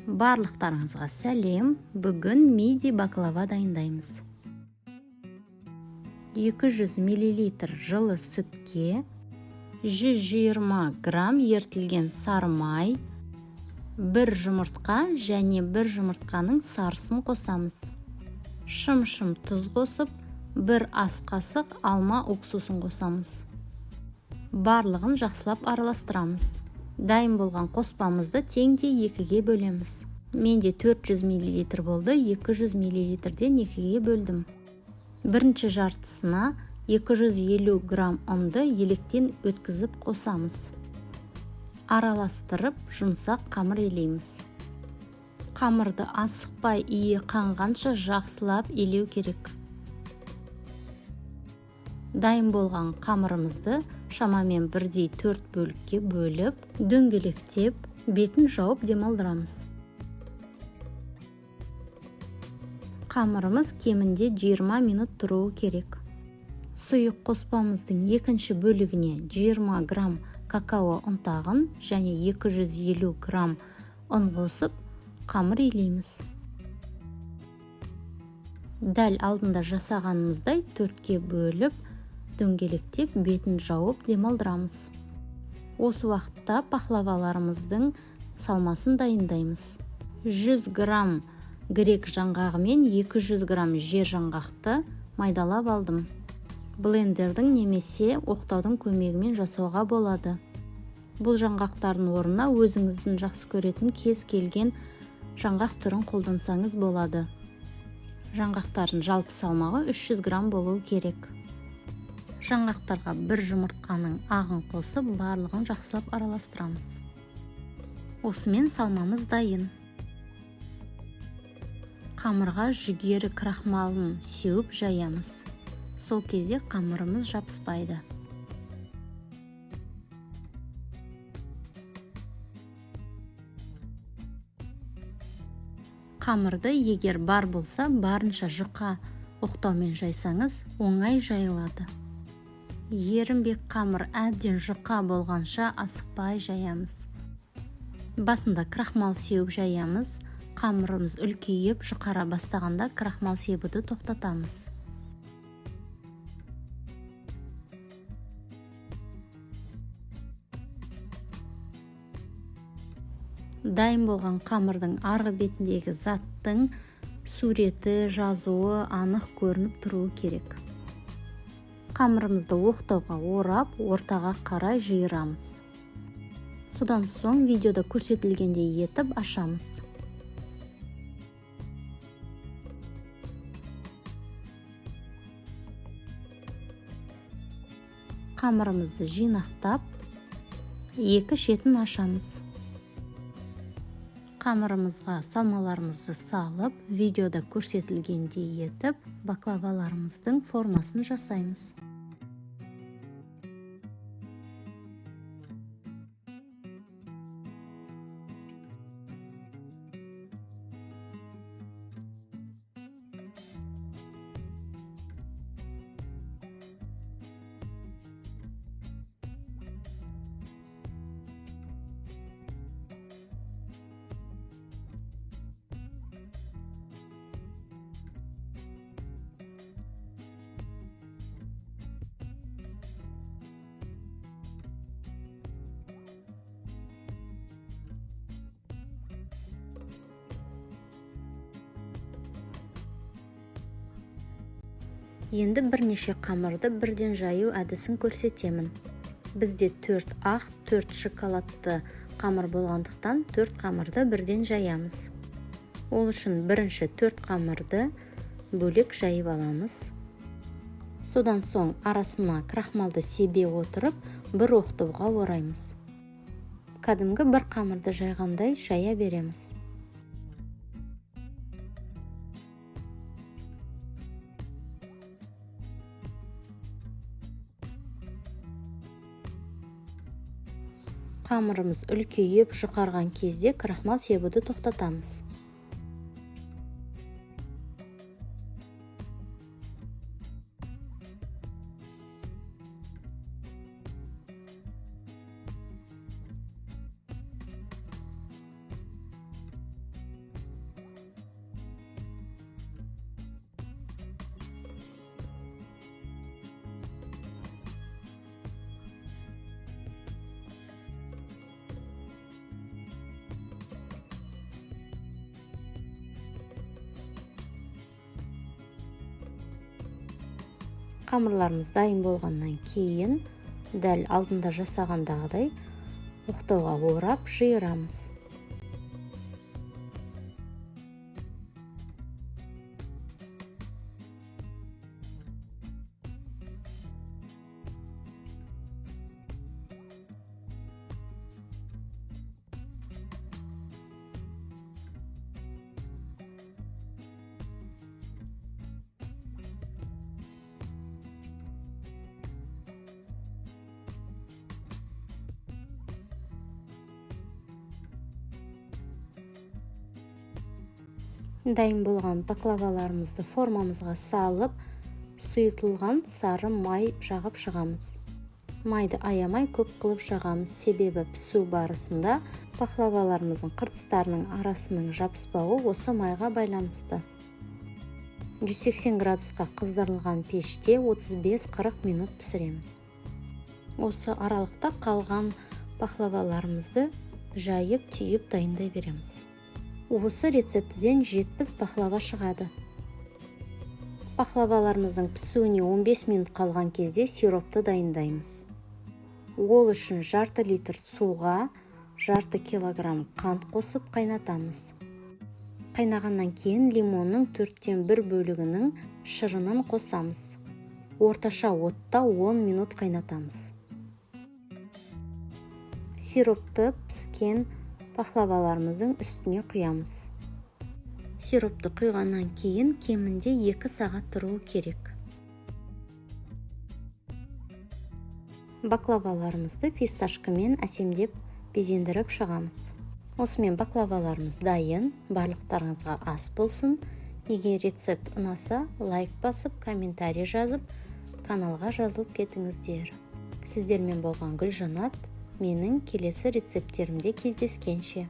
Барлықтарыңызға сәлем. Бүгін миди баклава дайындаймыз. 200 мл жылы сүтке 120 грамм ертілген сары май, 1 жұмыртқа және 1 жұмыртқаның сарысын қосамыз. Шым-шым тұз қосып, 1 ас қасық алма уксусын қосамыз. Барлығын жақсылап араластырамыз. Дайын болған қоспамызды теңде 2-ге бөлеміз. Менде 400 мл болды, 200 мл-ден 2-ге бөлдім. Бірінші жартысына 250 грамм ұнды електен өткізіп қосамыз. Араластырып, жұмсақ қамыр елейміз. Қамырды асықпай иі қанғанша жақсылап елеу керек. Дайын болған қамырымызды шамамен бірдей 4 бөлікке бөліп, дөңгелектеп, бетін жауып демалдырамыз. Қамырымыз кемінде 20 минут тұруы керек. Сұйық қоспамыздың екінші бөлігіне 20 грамм какао ұнтағын және 250 грамм ұн қосып, қамыр елейміз. Дәл алдында жасағанымыздай 4-ке бөліп, дөңгелектеп, бетін жауып демалдырамыз. Осы уақытта пахлаваларымыздың салмасын дайындаймыз. 100 грамм грек жаңғағы мен 200 грамм жер жаңғақты майдалап алдым. Блендердің немесе оқтаудың көмегімен жасауға болады. Бұл жаңғақтардың орнына өзіңіздің жақсы көретін кез келген жаңғақ түрін қолдансаңыз болады. Жаңғақтардың жалпы салмағы 300 грамм болуы керек. Жаңғақтарға 1 жұмыртқаның ағын қосып, барлығын жақсылап араластырамыз. Осымен салмамыз дайын. Қамырға жүгері крахмалын сеуіп жаямыз. Сол кезде қамырымыз жабыспайды. Қамырды егер бар болса, барынша жұқа оқтаумен жайсаңыз, оңай жайылады. Ерінбек қамыр әбден жұқа болғанша асықпай жаямыз. Басында крахмал сеуіп жаямыз. Қамырымыз үлкейіп, жұқара бастағанда крахмал себуді тоқтатамыз. Дайын болған қамырдың арғы бетіндегі заттың суреті, жазуы анық көрініп тұруы керек. Қамырымызды оқтауға орап, ортаға қарай жиырамыз. Содан соң видеода көрсетілгендей етіп ашамыз. Қамырымызды жинақтап, екі шетін ашамыз. Қамырымызға салмаларымызды салып, видеода көрсетілгендей етіп, баклаваларымыздың формасын жасаймыз. Енді бірнеше қамырды бірден жаю әдісін көрсетемін. Бізде 4 ақ, 4 шоколадты қамыр болғандықтан 4 қамырды бірден жаямыз. Ол үшін бірінші 4 қамырды бөлек жайып аламыз. Содан соң арасына крахмалды себе отырып, бір оқтауға ораймыз. Кәдімгі бір қамырды жайғандай жая береміз. Қамырымыз үлкейіп, жұқарған кезде крахмал себуді тоқтатамыз. Қамырларымыз дайын болғаннан кейін дәл алдында жасағандағыдай оқтауға орап жиырамыз. Дайын болған баклаваларымызды формамызға салып, сұйытылған сары май жағып шығамыз. Майды аямай көп қылып жағамыз, себебі пісу барысында баклаваларымыздың қыртыстарының арасының жабыспауы осы майға байланысты. 180 градусқа қыздырылған пеште 35-40 минут пісіреміз. Осы аралықта қалған баклаваларымызды жайып, түйіп дайындай береміз. Осы рецептіден 70 баклава шығады. Баклаваларымыздың пісуіне 15 минут қалған кезде сиропты дайындаймыз. Ол үшін жарты литр суға жарты килограмм қант қосып қайнатамыз. Қайнағаннан кейін лимонның 4-тен 1 бөлігінің шырынын қосамыз. Орташа отта 10 минут қайнатамыз. Сиропты піскен баклаваларымыздың үстіне құямыз. Сиропты құйғаннан кейін кемінде 2 сағат тұруы керек. Баклаваларымызды фисташкамен әсемдеп безендіріп шығамыз. Осымен баклаваларымыз дайын. Барлықтарыңызға ас болсын. Егер рецепт ұнаса, лайк басып, комментарий жазып, каналға жазылып кетіңіздер. Сіздермен болған Гүлжанат. Менің келесі рецепттерімде кездескенше.